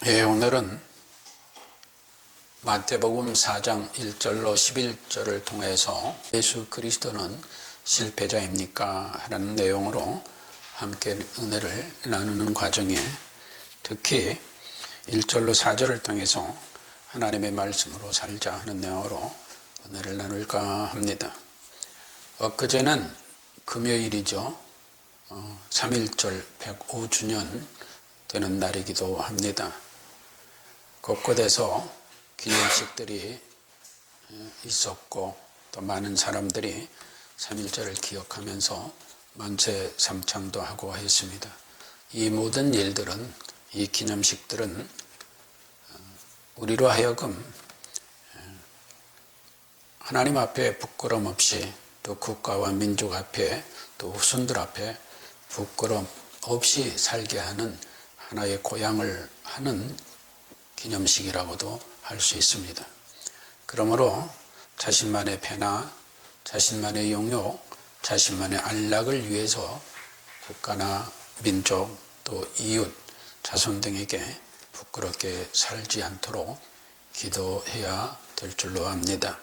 오늘은 마태복음 4장 1절로 11절을 통해서 예수 그리스도는 실패자입니까? 라는 내용으로 함께 은혜를 나누는 과정에 특히 1절로 4절을 통해서 하나님의 말씀으로 살자 하는 내용으로 은혜를 나눌까 합니다. 엊그제는 금요일이죠. 3.1절 105주년 되는 날이기도 합니다. 곳곳에서 기념식들이 있었고 또 많은 사람들이 3.1절을 기억하면서 만세 삼창도 하고 했습니다. 이 모든 일들은, 이 기념식들은 우리로 하여금 하나님 앞에 부끄럼 없이, 또 국가와 민족 앞에, 또 후손들 앞에 부끄럼 없이 살게 하는 하나의 고향을 하는 기념식이라고도 할 수 있습니다. 그러므로 자신만의 패나 자신만의 용욕, 자신만의 안락을 위해서 국가나 민족, 또 이웃, 자손 등에게 부끄럽게 살지 않도록 기도해야 될 줄로 압니다.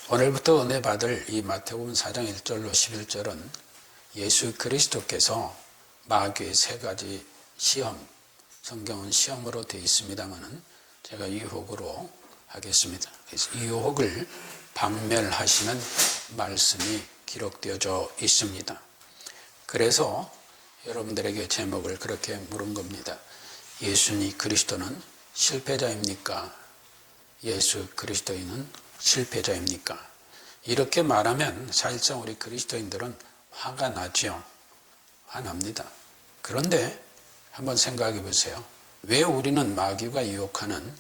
오늘부터 은혜 받을 이 마태복음 4장 1절로 11절은 예수 그리스도께서 마귀의 세 가지 시험, 성경은 시험으로 되어 있습니다만 제가 유혹으로 하겠습니다. 그래서 이 유혹을 박멸하시는 말씀이 기록되어져 있습니다. 그래서 여러분들에게 제목을 그렇게 물은 겁니다. 예수님 그리스도는 실패자입니까? 예수 그리스도인은 실패자입니까? 이렇게 말하면 사실상 우리 그리스도인들은 화가 나죠. 화납니다. 그런데 한번 생각해 보세요. 왜 우리는 마귀가 유혹하는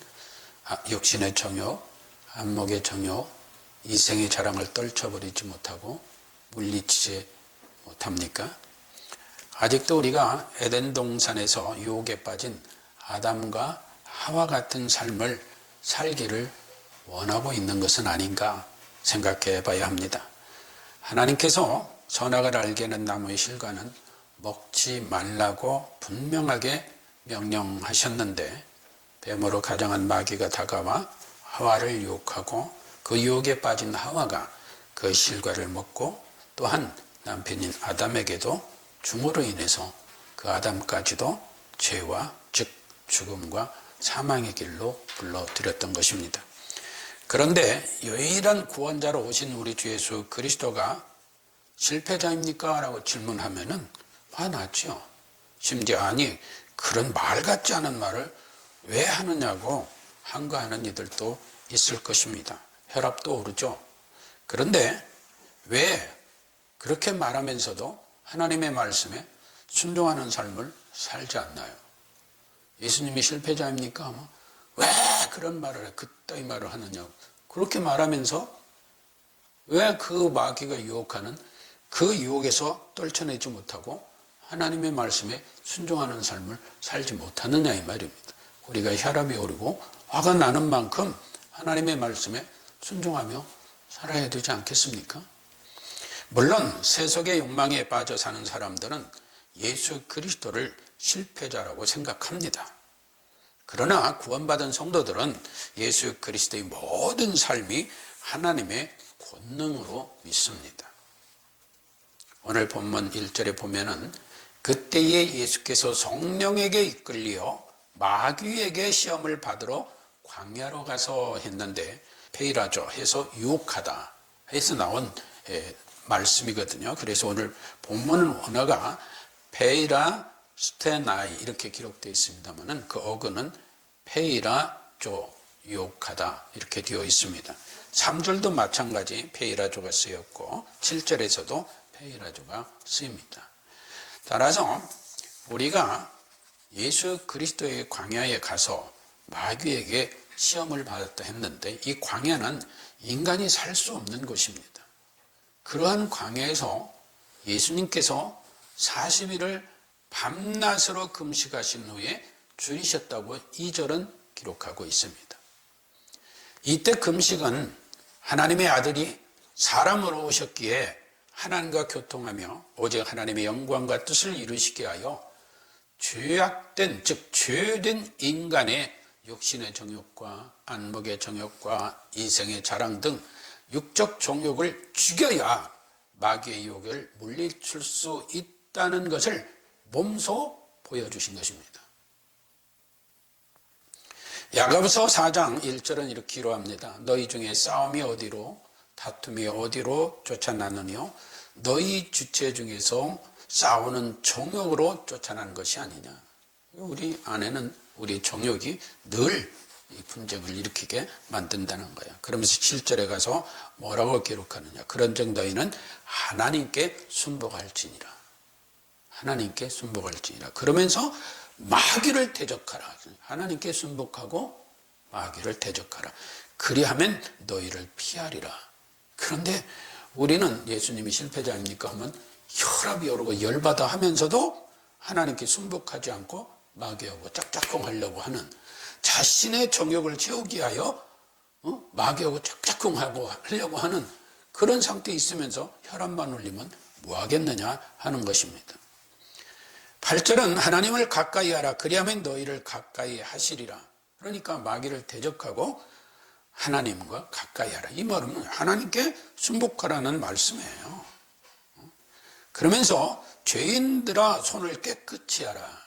육신의 정욕, 안목의 정욕, 이생의 자랑을 떨쳐버리지 못하고 물리치지 못합니까? 아직도 우리가 에덴 동산에서 유혹에 빠진 아담과 하와 같은 삶을 살기를 원하고 있는 것은 아닌가 생각해 봐야 합니다. 하나님께서 선악을 알게 하는 나무의 실과는 먹지 말라고 분명하게 명령하셨는데 뱀으로 가장한 마귀가 다가와 하와를 유혹하고 그 유혹에 빠진 하와가 그 실과를 먹고 또한 남편인 아담에게도 중으로 인해서 그 아담까지도 죄와 즉 죽음과 사망의 길로 불러들였던 것입니다. 그런데 유일한 구원자로 오신 우리 주 예수 그리스도가 실패자입니까? 라고 질문하면은 화나죠. 심지어 아니 그런 말 같지 않은 말을 왜 하느냐고 한가하는 이들도 있을 것입니다. 혈압도 오르죠. 그런데 왜 그렇게 말하면서도 하나님의 말씀에 순종하는 삶을 살지 않나요? 예수님이 실패자입니까? 왜 그런 말을 해? 그따위 말을 하느냐고. 그렇게 말하면서 왜 그 마귀가 유혹하는 그 유혹에서 떨쳐내지 못하고 하나님의 말씀에 순종하는 삶을 살지 못하느냐 이 말입니다. 우리가 혈압이 오르고 화가 나는 만큼 하나님의 말씀에 순종하며 살아야 되지 않겠습니까? 물론 세속의 욕망에 빠져 사는 사람들은 예수 그리스도를 실패자라고 생각합니다. 그러나 구원받은 성도들은 예수 그리스도의 모든 삶이 하나님의 권능으로 믿습니다. 오늘 본문 1절에 보면은 그때에 예수께서 성령에게 이끌려 마귀에게 시험을 받으러 광야로 가서 했는데 페이라조 해서 유혹하다 해서 나온 말씀이거든요. 그래서 오늘 본문 언어가 페이라 스테나이 이렇게 기록되어 있습니다만 그 어근은 페이라조 유혹하다 이렇게 되어 있습니다. 3절도 마찬가지 페이라조가 쓰였고 7절에서도 페이라조가 쓰입니다. 따라서 우리가 예수 그리스도의 광야에 가서 마귀에게 시험을 받았다 했는데 이 광야는 인간이 살 수 없는 곳입니다. 그러한 광야에서 예수님께서 40일을 밤낮으로 금식하신 후에 줄이셨다고 2절은 기록하고 있습니다. 이때 금식은 하나님의 아들이 사람으로 오셨기에 하나님과 교통하며 오직 하나님의 영광과 뜻을 이루시게 하여 죄악된, 즉 죄된 인간의 육신의 정욕과 안목의 정욕과 이생의 자랑 등 육적 정욕을 죽여야 마귀의 유혹을 물리칠 수 있다는 것을 몸소 보여주신 것입니다. 야고보서 4장 1절은 이렇게 기록합니다. 너희 중에 싸움이 어디로 다툼이 어디로 쫓아나느뇨 너희 주체 중에서 싸우는 정욕으로 쫓아나는 것이 아니냐. 우리 안에는 우리 정욕이 늘 이 분쟁을 일으키게 만든다는 거야. 그러면서 7절에 가서 뭐라고 기록하느냐. 그런즉 너희는 하나님께 순복할지니라. 하나님께 순복할지니라. 그러면서 마귀를 대적하라. 하나님께 순복하고 마귀를 대적하라. 그리하면 너희를 피하리라. 그런데 우리는 예수님이 실패자입니까 하면 혈압이 오르고 열받아 하면서도 하나님께 순복하지 않고 마귀하고 짝짝꿍 하려고 하는, 자신의 정욕을 채우기 위하여 마귀하고 짝짝꿍 하려고 하는 그런 상태에 있으면서 혈압만 올리면 뭐 하겠느냐 하는 것입니다. 8절은 하나님을 가까이 하라. 그리하면 너희를 가까이 하시리라. 그러니까 마귀를 대적하고 하나님과 가까이 하라. 이 말은 하나님께 순복하라는 말씀이에요. 그러면서 죄인들아 손을 깨끗이 하라.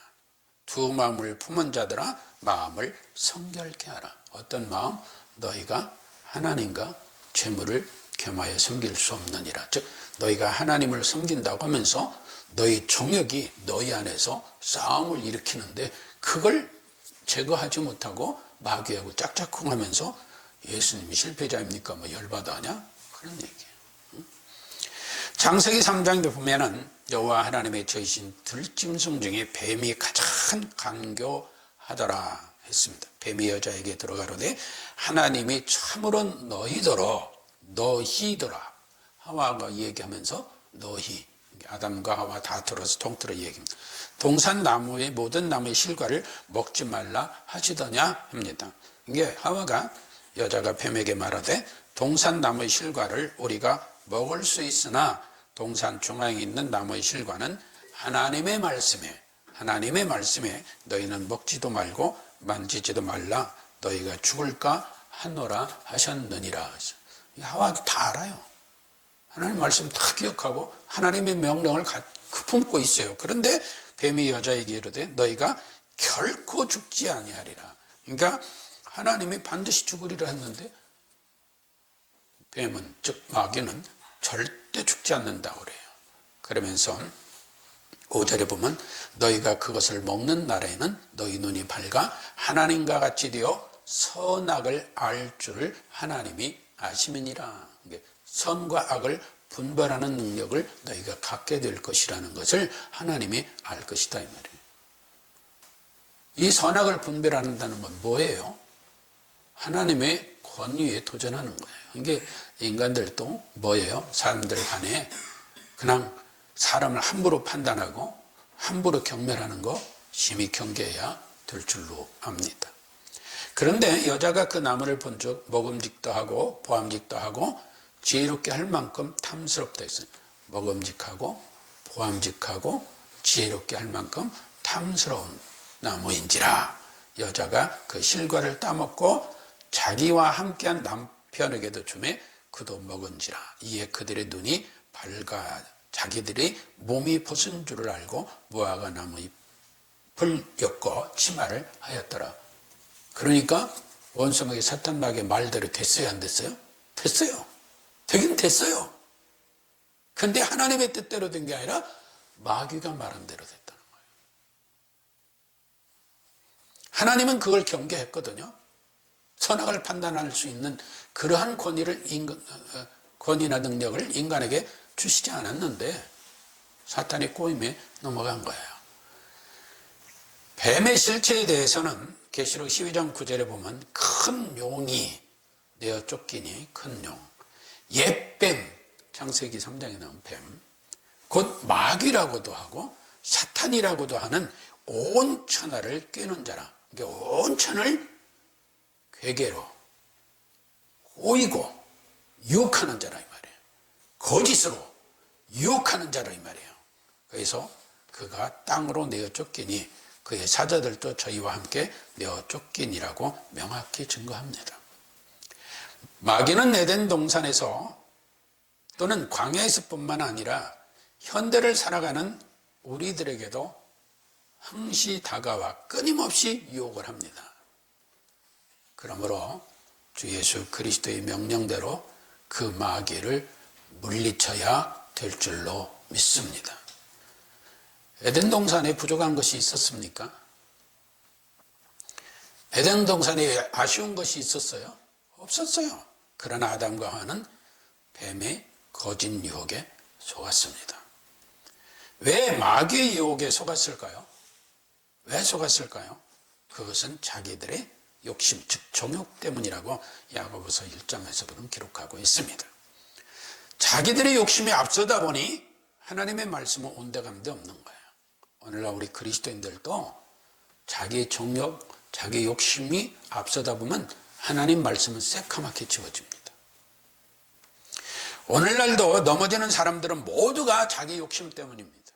두 마음을 품은 자들아 마음을 성결케 하라. 어떤 마음? 너희가 하나님과 재물을 겸하여 섬길 수 없느니라. 즉 너희가 하나님을 섬긴다고 하면서 너희 정욕이 너희 안에서 싸움을 일으키는데 그걸 제거하지 못하고 마귀하고 짝짝꿍하면서 예수님이 실패자입니까? 뭐 열받아 하냐? 그런 얘기예요. 창세기 3장에 보면은 여호와 하나님의 저희신 들짐승 중에 뱀이 가장 간교하더라 했습니다. 뱀이 여자에게 들어가로되 하나님이 참으로 너희더라 하와가 얘기하면서 너희, 아담과 하와 다 들어서 통틀어 얘기합니다. 동산나무의 모든 나무의 실과를 먹지 말라 하시더냐 합니다. 이게 하와가 여자가 뱀에게 말하되 동산나무의 실과를 우리가 먹을 수 있으나 동산 중앙에 있는 나무의 실과는 하나님의 말씀에 너희는 먹지도 말고 만지지도 말라 너희가 죽을까 하노라 하셨느니라. 하와도 다 알아요. 하나님 말씀 다 기억하고 하나님의 명령을 품고 있어요. 그런데 뱀이 여자에게 이르되 너희가 결코 죽지 아니하리라. 그러니까 하나님이 반드시 죽으리라 했는데 뱀은, 즉 마귀는 절대 죽지 않는다고 그래요. 그러면서 5절에 보면 너희가 그것을 먹는 날에는 너희 눈이 밝아 하나님과 같이 되어 선악을 알 줄을 하나님이 아심이니라. 선과 악을 분별하는 능력을 너희가 갖게 될 것이라는 것을 하나님이 알 것이다 이 말이에요. 이 선악을 분별한다는 건 뭐예요? 하나님의 권위에 도전하는 거예요. 이게 인간들도 뭐예요? 사람들 간에 그냥 사람을 함부로 판단하고 함부로 경멸하는 거 심히 경계해야 될 줄로 압니다. 그런데 여자가 그 나무를 본즉 먹음직도 하고 보암직도 하고 지혜롭게 할 만큼 탐스럽다 했어요. 먹음직하고 보암직하고 지혜롭게 할 만큼 탐스러운 나무인지라. 여자가 그 실과를 따먹고 자기와 함께한 남편에게도 주매 그도 먹은지라. 이에 그들의 눈이 밝아 자기들의 몸이 벗은 줄을 알고 무화과 나무 잎을 엮어 치마를 하였더라. 그러니까 원수에게 사탄 마귀의 말대로 됐어요, 안 됐어요? 됐어요. 되긴 됐어요. 근데 하나님의 뜻대로 된 게 아니라 마귀가 말한 대로 됐다는 거예요. 하나님은 그걸 경계했거든요. 선악을 판단할 수 있는 그러한 권위나 능력을 인간에게 주시지 않았는데 사탄의 꼬임에 넘어간 거예요. 뱀의 실체에 대해서는 계시록 12장 9절에 보면 큰 용이 내어 쫓기니 큰 용, 옛뱀, 창세기 3장에 나온 뱀, 곧 마귀라고도 하고 사탄이라고도 하는 온 천하를 꿰는 자라. 그러니까 온 천을 괴계로 꼬이고 유혹하는 자라 이 말이에요. 거짓으로 유혹하는 자라 이 말이에요. 그래서 그가 땅으로 내어 쫓기니 그의 사자들도 저희와 함께 내어 쫓기니라고 명확히 증거합니다. 마귀는 에덴 동산에서 또는 광야에서 뿐만 아니라 현대를 살아가는 우리들에게도 항시 다가와 끊임없이 유혹을 합니다. 그러므로 주 예수 그리스도의 명령대로 그 마귀를 물리쳐야 될 줄로 믿습니다. 에덴 동산에 부족한 것이 있었습니까? 에덴 동산에 아쉬운 것이 있었어요? 없었어요. 그러나 아담과 하와는 뱀의 거짓 유혹에 속았습니다. 왜 마귀의 유혹에 속았을까요? 왜 속았을까요? 그것은 자기들의 욕심, 즉 정욕 때문이라고 야고보서 1장에서 기록하고 있습니다. 자기들의 욕심이 앞서다 보니 하나님의 말씀은 온데간데 없는 거예요. 오늘날 우리 그리스도인들도 자기의 정욕, 자기의 욕심이 앞서다 보면 하나님 말씀은 새카맣게 지워집니다. 오늘날도 넘어지는 사람들은 모두가 자기 욕심 때문입니다.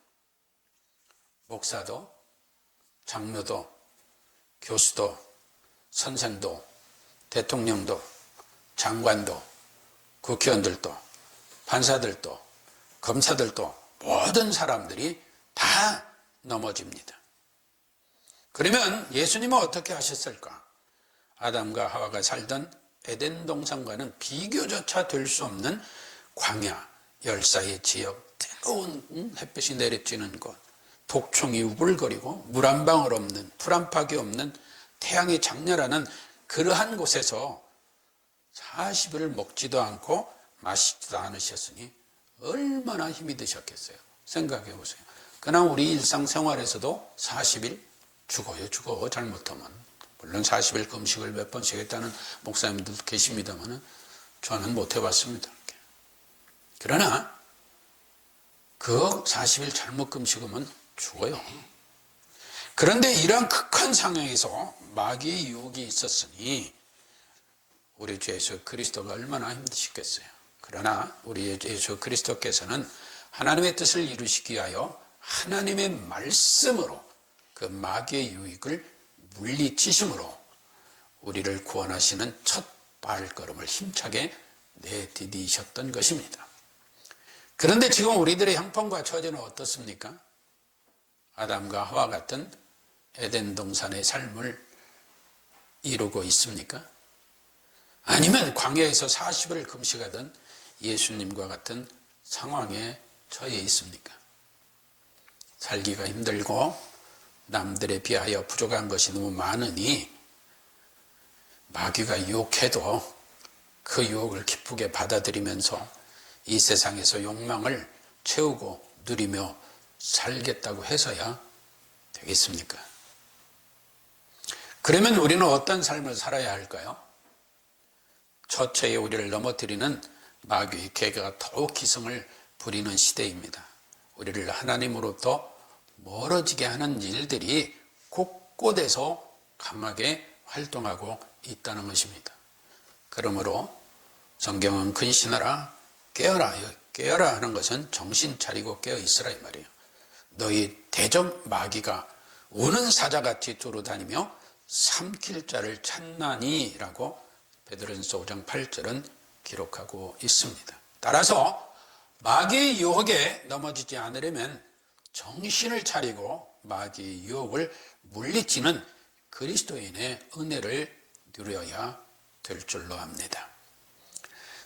목사도, 장로도, 교수도, 선생도, 대통령도, 장관도, 국회의원들도, 판사들도, 검사들도 모든 사람들이 다 넘어집니다. 그러면 예수님은 어떻게 하셨을까? 아담과 하와가 살던 에덴 동산과는 비교조차 될 수 없는 광야, 열사의 지역, 뜨거운 햇빛이 내리쬐는 곳, 독충이 우글거리고 물 한 방울 없는, 풀 한 파기 없는 태양이 장렬하는 그러한 곳에서 40일 먹지도 않고 마시지도 않으셨으니 얼마나 힘이 드셨겠어요. 생각해 보세요. 그러나 우리 일상생활에서도 40일 죽어 잘못하면. 물론 40일 금식을 몇 번씩 했다는 목사님들도 계십니다만 저는 못 해봤습니다. 그러나 그 40일 잘못 금식하면 죽어요. 그런데 이러한 극한 상황에서 마귀의 유혹이 있었으니 우리 주 예수 그리스도가 얼마나 힘드시겠어요. 그러나 우리 예수 그리스도께서는 하나님의 뜻을 이루시기 위하여 하나님의 말씀으로 그 마귀의 유익을 물리치심으로 우리를 구원하시는 첫 발걸음을 힘차게 내디디셨던 것입니다. 그런데 지금 우리들의 형편과 처지는 어떻습니까? 아담과 하와 같은 에덴 동산의 삶을 이루고 있습니까? 아니면 광야에서 40일 금식하던 예수님과 같은 상황에 처해 있습니까? 살기가 힘들고 남들에 비하여 부족한 것이 너무 많으니 마귀가 유혹해도 그 유혹을 기쁘게 받아들이면서 이 세상에서 욕망을 채우고 누리며 살겠다고 해서야 되겠습니까? 그러면 우리는 어떤 삶을 살아야 할까요? 처처에 우리를 넘어뜨리는 마귀의 계계가 더욱 기승을 부리는 시대입니다. 우리를 하나님으로부터 멀어지게 하는 일들이 곳곳에서 강하게 활동하고 있다는 것입니다. 그러므로 성경은 근신하라, 깨어라 하는 것은 정신 차리고 깨어 있으라 이 말이에요. 너희 대적 마귀가 우는 사자같이 두루다니며 삼킬 자를 찾나니 라고 베드로전서 5장 8절은 기록하고 있습니다. 따라서 마귀의 유혹에 넘어지지 않으려면 정신을 차리고 마귀의 유혹을 물리치는 그리스도인의 은혜를 누려야 될 줄로 압니다.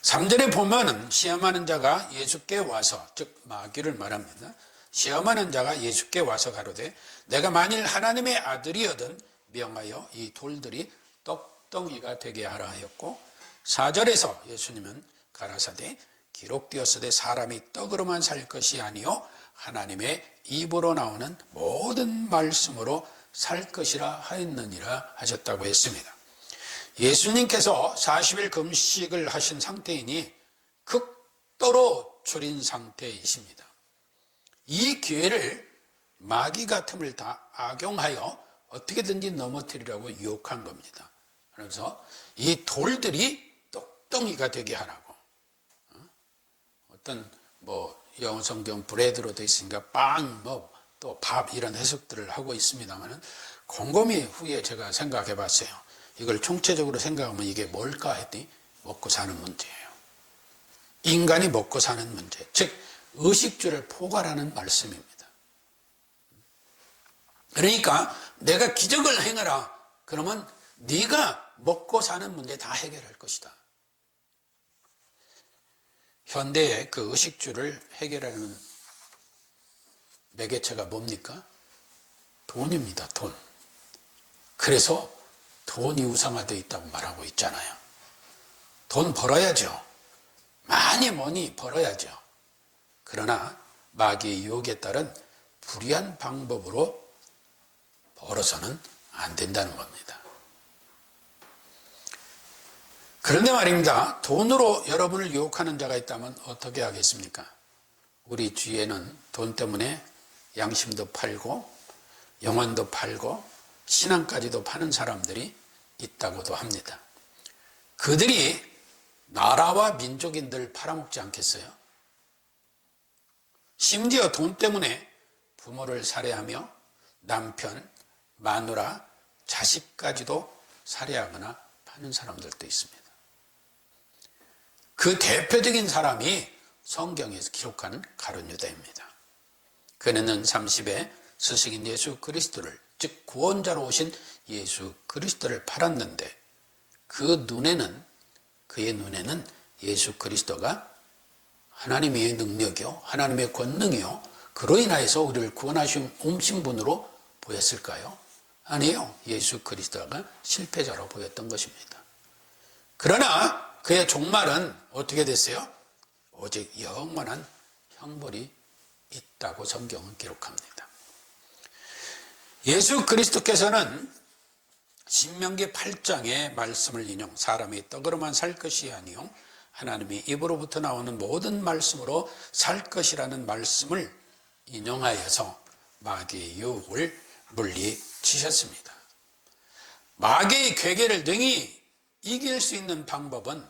3절에 보면은 시험하는 자가 예수께 와서, 즉 마귀를 말합니다. 시험하는 자가 예수께 와서 가로되 내가 만일 하나님의 아들이거든 명하여 이 돌들이 떡덩이가 되게 하라 하였고, 4절에서 예수님은 가라사대 기록되었으되 사람이 떡으로만 살 것이 아니요 하나님의 입으로 나오는 모든 말씀으로 살 것이라 하였느니라 하셨다고 했습니다. 예수님께서 40일 금식을 하신 상태이니 극도로 줄인 상태이십니다. 이 기회를 마귀 같음을 다 악용하여 어떻게든지 넘어뜨리라고 유혹한 겁니다. 그래서 이 돌들이 떡덩이가 되게 하라고. 어떤 영어 성경 브레드로 되어 있으니까 빵, 또 밥 이런 해석들을 하고 있습니다만 곰곰이 후에 제가 생각해 봤어요. 이걸 총체적으로 생각하면 이게 뭘까 했더니 먹고 사는 문제예요. 인간이 먹고 사는 문제, 즉 의식주를 포괄하는 말씀입니다. 그러니까 내가 기적을 행하라 그러면 네가 먹고 사는 문제 다 해결할 것이다. 현대의 그 의식주를 해결하는 매개체가 뭡니까? 돈입니다. 돈. 그래서 돈이 우상화되어 있다고 말하고 있잖아요. 돈 벌어야죠. 많이 벌어야죠. 그러나 마귀의 유혹에 따른 불의한 방법으로 벌어서는 안 된다는 겁니다. 그런데 말입니다. 돈으로 여러분을 유혹하는 자가 있다면 어떻게 하겠습니까? 우리 주위에는 돈 때문에 양심도 팔고 영혼도 팔고 신앙까지도 파는 사람들이 있다고도 합니다. 그들이 나라와 민족인들 팔아먹지 않겠어요? 심지어 돈 때문에 부모를 살해하며 남편, 마누라, 자식까지도 살해하거나 파는 사람들도 있습니다. 그 대표적인 사람이 성경에서 기록하는 가룟 유다입니다. 그는 30에 스승인 예수 그리스도를, 즉 구원자로 오신 예수 그리스도를 팔았는데 그의 눈에는 예수 그리스도가 하나님의 능력이요 하나님의 권능이요 그로 인하여서 우리를 구원하신 분으로 보였을까요? 아니에요. 예수 그리스도가 실패자로 보였던 것입니다. 그러나 그의 종말은 어떻게 됐어요? 오직 영원한 형벌이 있다고 성경은 기록합니다. 예수 그리스도께서는 신명기 8장의 말씀을 인용, 사람이 떡으로만 살 것이 아니요 하나님의 입으로부터 나오는 모든 말씀으로 살 것이라는 말씀을 인용하여서 마귀의 유혹을 물리치셨습니다. 마귀의 괴계를 능히 이길 수 있는 방법은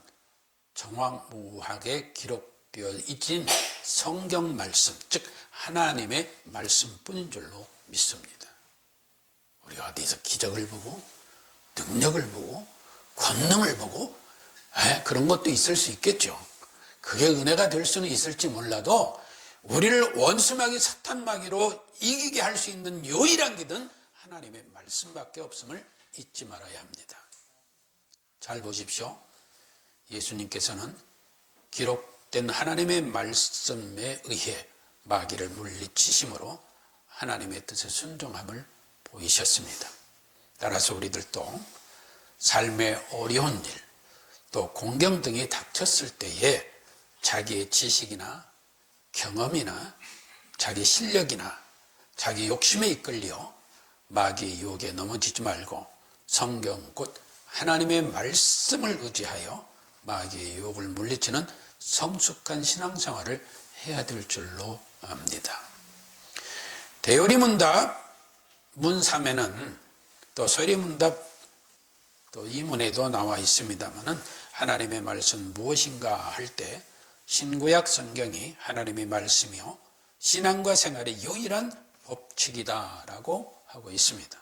정확무하게 기록되어 있는 성경 말씀, 즉 하나님의 말씀뿐인 줄로 믿습니다. 우리가 어디서 기적을 보고 능력을 보고 권능을 보고 그런 것도 있을 수 있겠죠. 그게 은혜가 될 수는 있을지 몰라도 우리를 원수마귀 사탄마귀로 이기게 할 수 있는 유일한 길은 하나님의 말씀밖에 없음을 잊지 말아야 합니다. 잘 보십시오. 예수님께서는 기록된 하나님의 말씀에 의해 마귀를 물리치심으로 하나님의 뜻에 순종함을 보이셨습니다. 따라서 우리들도 삶의 어려운 일, 또 공경 등이 닥쳤을 때에 자기의 지식이나 경험이나 자기 실력이나 자기 욕심에 이끌려 마귀의 유혹에 넘어지지 말고 성경 곧 하나님의 말씀을 의지하여 마귀의 유혹을 물리치는 성숙한 신앙생활을 해야 될 줄로 압니다. 대요리문답 문 3에는 또 서리문답 또 이 문에도 나와 있습니다만은 하나님의 말씀 무엇인가 할 때 신구약 성경이 하나님의 말씀이요 신앙과 생활의 유일한 법칙이다라고 하고 있습니다.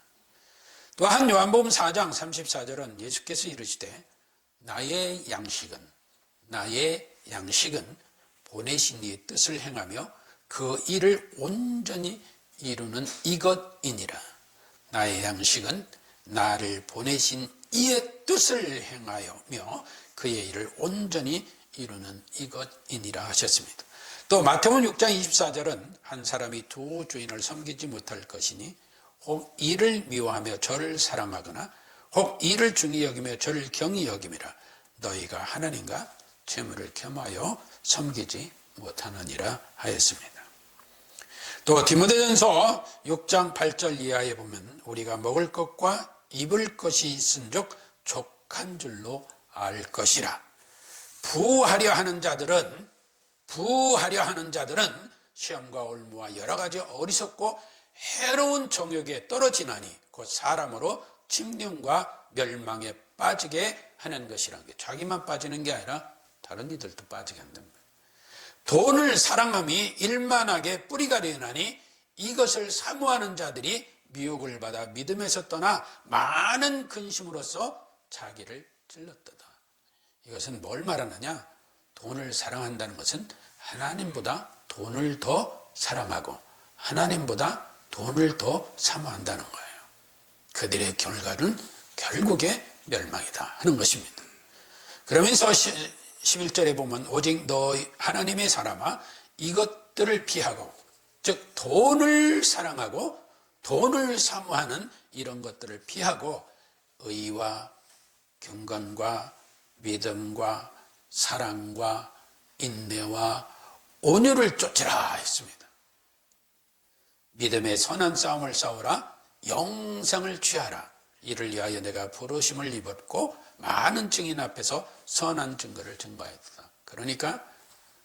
또한 요한복음 4장 34절은 예수께서 이르시되 나의 양식은 보내신 이의 뜻을 행하며 그 일을 온전히 이루는 이것이니라. 나의 양식은 나를 보내신 이의 뜻을 행하여며 그의 일을 온전히 이루는 이것이니라 하셨습니다. 또 마태복음 6장 24절은 한 사람이 두 주인을 섬기지 못할 것이니 혹 이를 미워하며 저를 사랑하거나 혹 이를 중히 여기며 저를 경히 여김이라. 너희가 하나님과 재물을 겸하여 섬기지 못하느니라 하였습니다. 또 디모데전서 6장 8절 이하에 보면 우리가 먹을 것과 입을 것이 있은즉 족한 줄로 알 것이라. 부하려 하는 자들은 시험과 올무와 여러 가지 어리석고 해로운 정욕에 떨어지나니 곧 사람으로 침륜과 멸망에 빠지게 하는 것이라는 게 자기만 빠지는 게 아니라 다른 이들도 빠지게 한다는 거예요. 돈을 사랑함이 일만하게 뿌리가 되나니 이것을 사모하는 자들이 미혹을 받아 믿음에서 떠나 많은 근심으로써 자기를 찔렀도다. 이것은 뭘 말하느냐? 돈을 사랑한다는 것은 하나님보다 돈을 더 사랑하고 하나님보다 돈을 더 사모한다는 거예요. 그들의 결과는 결국에 멸망이다 하는 것입니다. 그러면서 11절에 보면 오직 너 하나님의 사람아 이것들을 피하고, 즉 돈을 사랑하고 돈을 사모하는 이런 것들을 피하고 의와 경건과 믿음과 사랑과 인내와 온유를 쫓으라 했습니다. 믿음의 선한 싸움을 싸우라. 영상을 취하라. 이를 위하여 내가 부르심을 입었고 많은 증인 앞에서 선한 증거를 증거하였다. 그러니까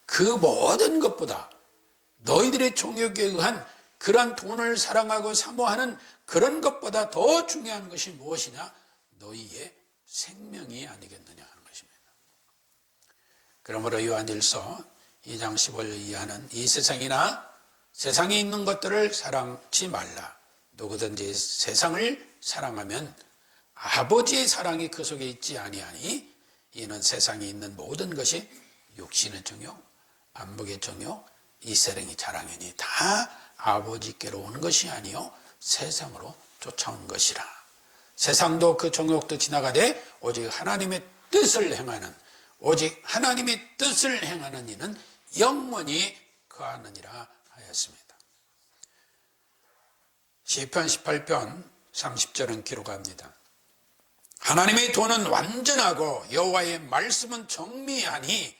그 모든 것보다 너희들의 종욕에 의한 그러한 돈을 사랑하고 사모하는 그런 것보다 더 중요한 것이 무엇이냐? 너희의 생명이 아니겠느냐 하는 것입니다. 그러므로 요한일서 2장 15절 이하는 이 세상이나 세상에 있는 것들을 사랑치 말라. 누구든지 세상을 사랑하면 아버지의 사랑이 그 속에 있지 아니하니 이는 세상에 있는 모든 것이 육신의 정욕, 안목의 정욕, 이세랭이 자랑이니 다 아버지께로 온 것이 아니요 세상으로 쫓아온 것이라. 세상도 그 정욕도 지나가되 오직 하나님의 뜻을 행하는, 오직 하나님의 뜻을 행하는 이는 영원히 거하느니라 하였습니다. 시편 18편 30절은 기록합니다. 하나님의 도는 완전하고 여호와의 말씀은 정미하니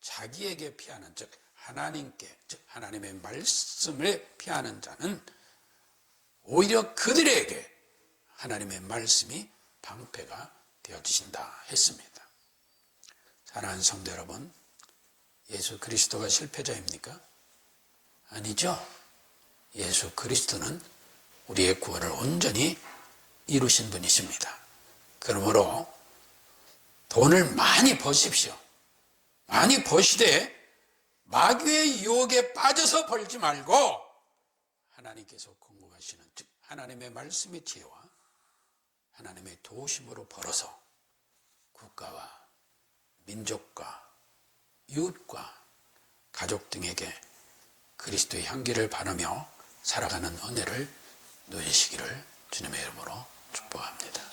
자기에게 피하는, 즉 하나님께, 즉 하나님의 말씀을 피하는 자는 오히려 그들에게 하나님의 말씀이 방패가 되어주신다 했습니다. 사랑하는 성도 여러분, 예수 그리스도가 실패자입니까? 아니죠. 예수 그리스도는 우리의 구원을 온전히 이루신 분이십니다. 그러므로 돈을 많이 버십시오. 많이 버시되 마귀의 유혹에 빠져서 벌지 말고 하나님께서 공급하시는, 즉 하나님의 말씀의 지혜와 하나님의 도우심으로 벌어서 국가와 민족과 이웃과 가족 등에게 그리스도의 향기를 바르며 살아가는 은혜를 누리시기를 주님의 이름으로 축복합니다.